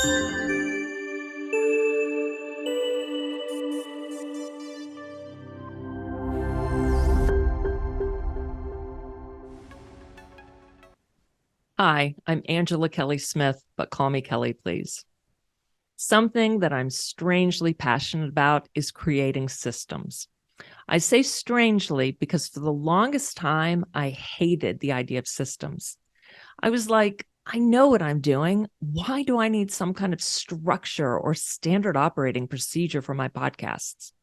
Hi, I'm Angela Kelly Smith, but call me Kelly, please. Something that I'm strangely passionate about is creating systems. I say strangely because for the longest time, I hated the idea of systems. I was like, I know what I'm doing. Why do I need some kind of structure or standard operating procedure for my podcasts?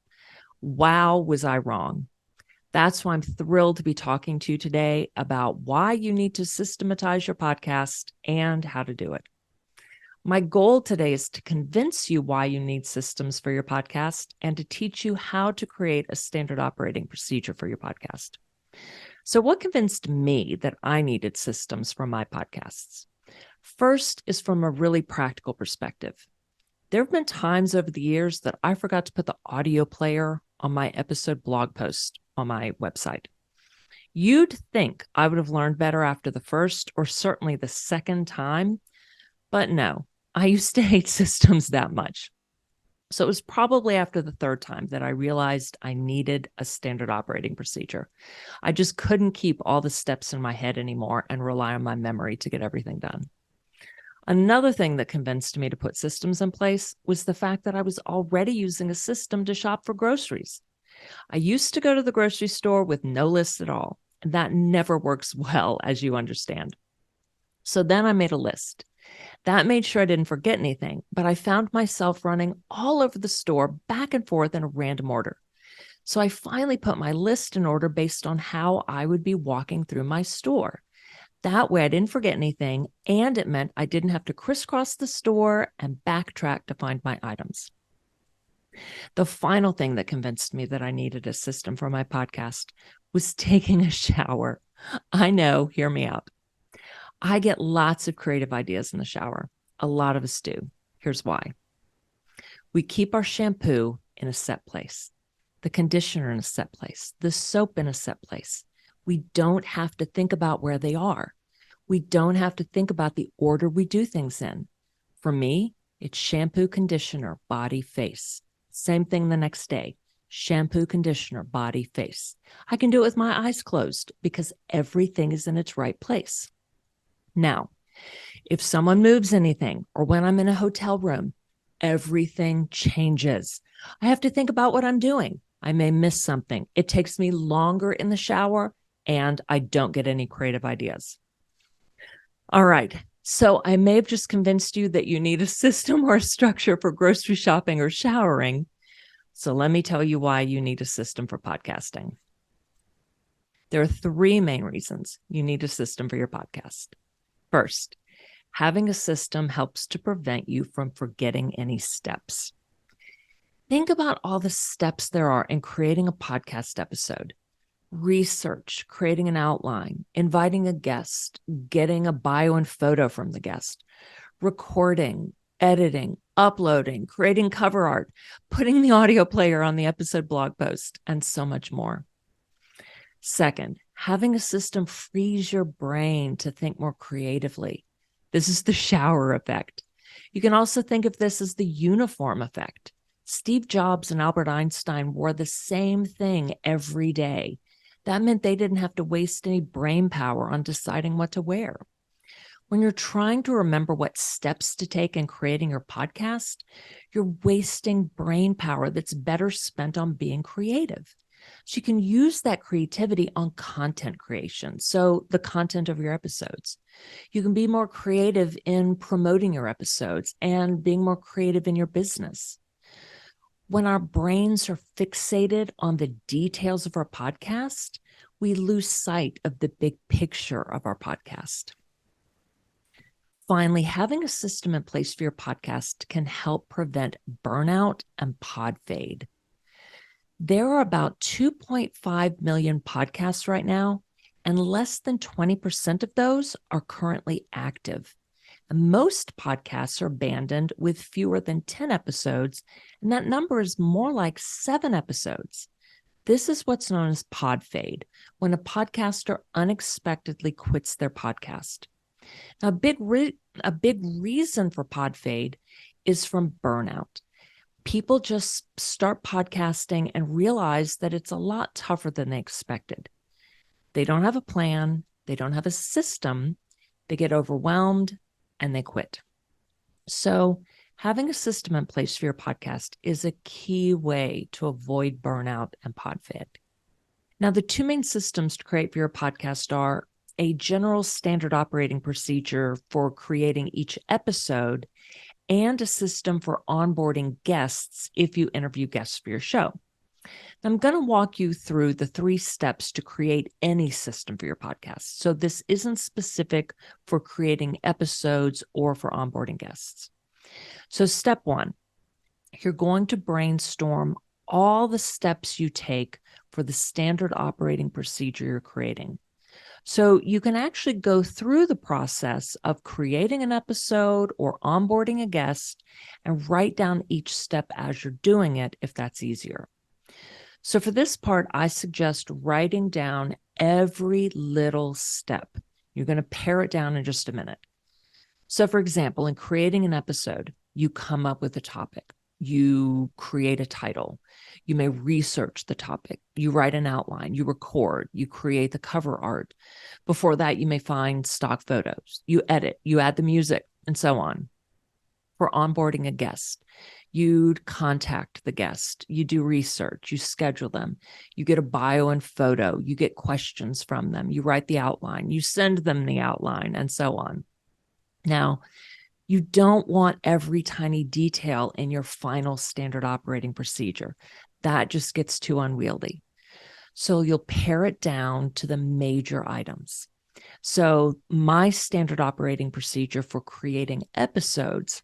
Wow, was I wrong. That's why I'm thrilled to be talking to you today about why you need to systematize your podcast and how to do it. My goal today is to convince you why you need systems for your podcast and to teach you how to create a standard operating procedure for your podcast. So, what convinced me that I needed systems for my podcasts? First is from a really practical perspective. There have been times over the years that I forgot to put the audio player on my episode blog post on my website. You'd think I would have learned better after the first or certainly the second time, but no, I used to hate systems that much. So it was probably after the third time that I realized I needed a standard operating procedure. I just couldn't keep all the steps in my head anymore and rely on my memory to get everything done. Another thing that convinced me to put systems in place was the fact that I was already using a system to shop for groceries. I used to go to the grocery store with no list at all, and that never works well, as you understand. So then I made a list. That made sure I didn't forget anything, but I found myself running all over the store back and forth in a random order. So I finally put my list in order based on how I would be walking through my store. That way I didn't forget anything, and it meant I didn't have to crisscross the store and backtrack to find my items. The final thing that convinced me that I needed a system for my podcast was taking a shower. I know, hear me out. I get lots of creative ideas in the shower. A lot of us do. Here's why. We keep our shampoo in a set place, the conditioner in a set place, the soap in a set place. We don't have to think about where they are. We don't have to think about the order we do things in. For me, it's shampoo, conditioner, body, face. Same thing the next day. Shampoo, conditioner, body, face. I can do it with my eyes closed because everything is in its right place. Now, if someone moves anything or when I'm in a hotel room, everything changes. I have to think about what I'm doing. I may miss something. It takes me longer in the shower and I don't get any creative ideas. All right. So I may have just convinced you that you need a system or a structure for grocery shopping or showering. So let me tell you why you need a system for podcasting. There are three main reasons you need a system for your podcast. First, having a system helps to prevent you from forgetting any steps. Think about all the steps there are in creating a podcast episode. Research, creating an outline, inviting a guest, getting a bio and photo from the guest, recording, editing, uploading, creating cover art, putting the audio player on the episode blog post, and so much more. Second, having a system frees your brain to think more creatively. This is the shower effect. You can also think of this as the uniform effect. Steve Jobs and Albert Einstein wore the same thing every day. That meant they didn't have to waste any brain power on deciding what to wear. When you're trying to remember what steps to take in creating your podcast, you're wasting brain power that's better spent on being creative. So you can use that creativity on content creation, so the content of your episodes. You can be more creative in promoting your episodes and being more creative in your business. When our brains are fixated on the details of our podcast, we lose sight of the big picture of our podcast. Finally, having a system in place for your podcast can help prevent burnout and podfade. There are about 2.5 million podcasts right now, and less than 20% of those are currently active. And most podcasts are abandoned with fewer than 10 episodes, and that number is more like 7 episodes. This is what's known as podfade, when a podcaster unexpectedly quits their podcast. Now, a big reason for podfade is from burnout. People just start podcasting and realize that it's a lot tougher than they expected. They don't have a plan, they don't have a system, they get overwhelmed and they quit. So, having a system in place for your podcast is a key way to avoid burnout and podfade. Now, the two main systems to create for your podcast are a general standard operating procedure for creating each episode and a system for onboarding guests if you interview guests for your show. I'm going to walk you through the 3 steps to create any system for your podcast. So this isn't specific for creating episodes or for onboarding guests. So step 1, you're going to brainstorm all the steps you take for the standard operating procedure you're creating. So you can actually go through the process of creating an episode or onboarding a guest and write down each step as you're doing it if that's easier. So for this part, I suggest writing down every little step. You're going to pare it down in just a minute. So for example, in creating an episode, you come up with a topic. You create a title. You may research the topic. You write an outline. You record. You create the cover art. Before that, you may find stock photos. You edit. You add the music, and so on. For onboarding a guest, you'd contact the guest. You do research. You schedule them. You get a bio and photo. You get questions from them. You write the outline. You send them the outline, and so on. Now, you don't want every tiny detail in your final standard operating procedure. That just gets too unwieldy. So you'll pare it down to the major items. So my standard operating procedure for creating episodes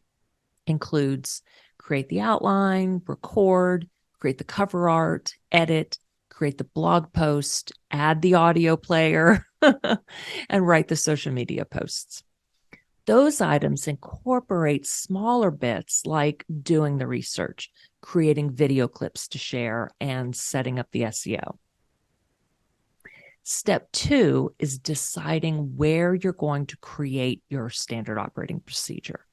includes create the outline, record, create the cover art, edit, create the blog post, add the audio player, and write the social media posts. Those items incorporate smaller bits like doing the research, creating video clips to share, and setting up the SEO. Step 2 is deciding where you're going to create your standard operating procedure.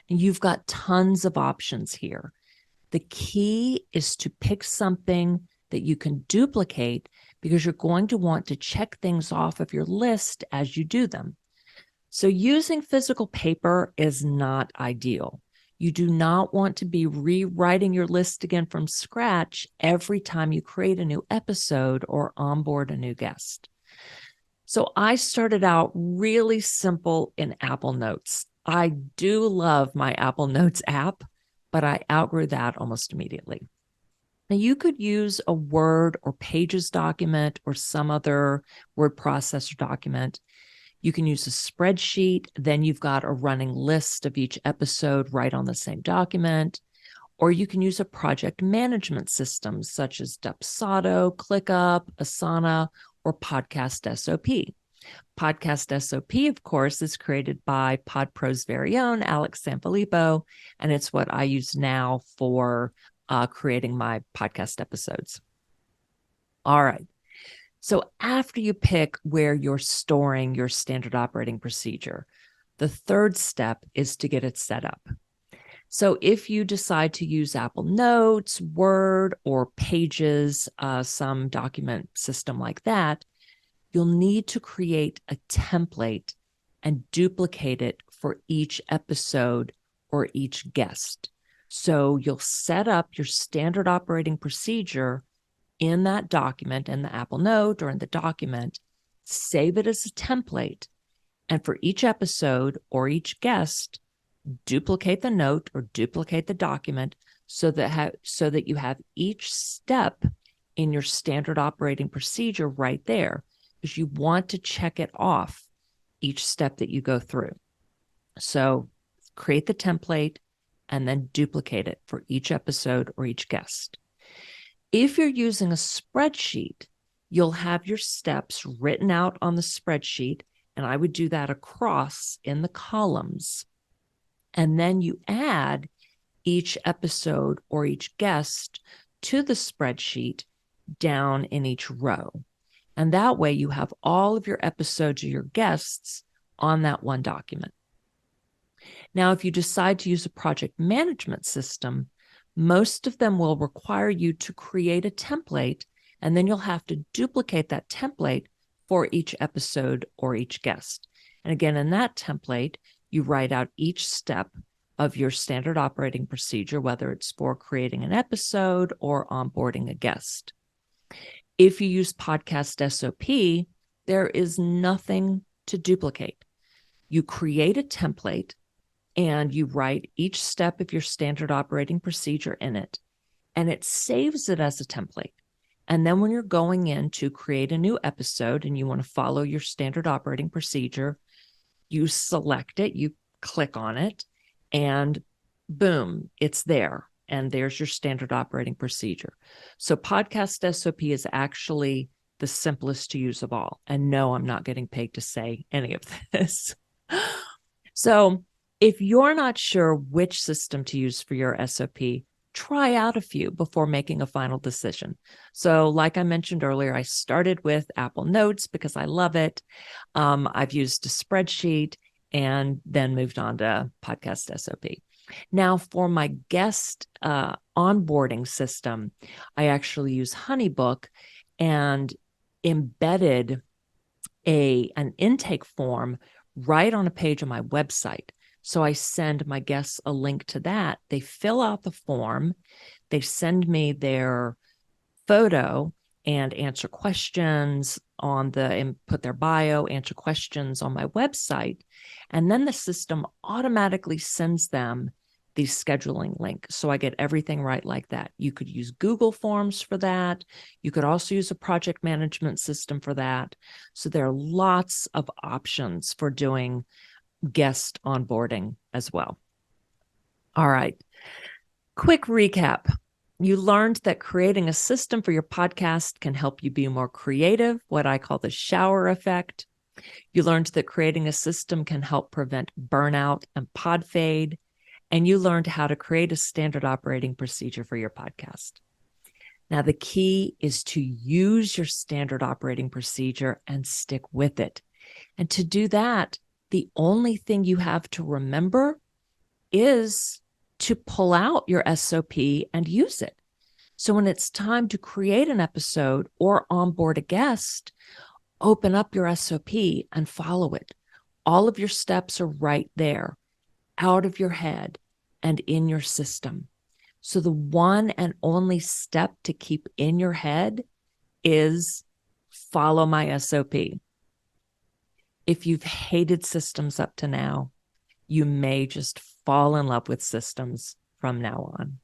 And you've got tons of options here. The key is to pick something that you can duplicate because you're going to want to check things off of your list as you do them. So using physical paper is not ideal. You do not want to be rewriting your list again from scratch every time you create a new episode or onboard a new guest. So I started out really simple in Apple Notes. I do love my Apple Notes app, but I outgrew that almost immediately. Now you could use a Word or Pages document or some other word processor document. You can use a spreadsheet, then you've got a running list of each episode right on the same document. Or you can use a project management system such as Dubsado, ClickUp, Asana, or Podcast SOP. Podcast SOP, of course, is created by PodPro's very own Alex Sanfilippo, and it's what I use now for creating my podcast episodes. All right. So after you pick where you're storing your standard operating procedure, the 3rd step is to get it set up. So if you decide to use Apple Notes, Word, or Pages, some document system like that, you'll need to create a template and duplicate it for each episode or each guest. So you'll set up your standard operating procedure in that document, in the Apple Note or in the document, save it as a template, and for each episode or each guest, duplicate the note or duplicate the document so that you have each step in your standard operating procedure right there, because you want to check it off each step that you go through. So create the template and then duplicate it for each episode or each guest. If you're using a spreadsheet, you'll have your steps written out on the spreadsheet, and I would do that across in the columns. And then you add each episode or each guest to the spreadsheet down in each row. And that way you have all of your episodes or your guests on that one document. Now, if you decide to use a project management system, most of them will require you to create a template, and then you'll have to duplicate that template for each episode or each guest. And again, in that template, you write out each step of your standard operating procedure, whether it's for creating an episode or onboarding a guest. If you use Podcast SOP, there is nothing to duplicate. You create a template and you write each step of your standard operating procedure in it, and it saves it as a template. And then when you're going in to create a new episode and you want to follow your standard operating procedure, you select it, you click on it, and boom, it's there. And there's your standard operating procedure. So Podcast SOP is actually the simplest to use of all. And no, I'm not getting paid to say any of this. So if you're not sure which system to use for your SOP, try out a few before making a final decision. So like I mentioned earlier, I started with Apple Notes because I love it. I've used a spreadsheet and then moved on to Podcast SOP. Now for my guest onboarding system, I actually use HoneyBook and embedded an intake form right on a page on my website. So I send my guests a link to that. They fill out the form. They send me their photo and answer questions and put their bio, answer questions on my website. And then the system automatically sends them the scheduling link. So I get everything right like that. You could use Google Forms for that. You could also use a project management system for that. So there are lots of options for doing guest onboarding as well. All right. Quick recap. You learned that creating a system for your podcast can help you be more creative, what I call the shower effect. You learned that creating a system can help prevent burnout and podfade. And you learned how to create a standard operating procedure for your podcast. Now, the key is to use your standard operating procedure and stick with it. And to do that, the only thing you have to remember is to pull out your SOP and use it. So when it's time to create an episode or onboard a guest, open up your SOP and follow it. All of your steps are right there, out of your head and in your system. So the one and only step to keep in your head is follow my SOP. If you've hated systems up to now, you may just fall in love with systems from now on.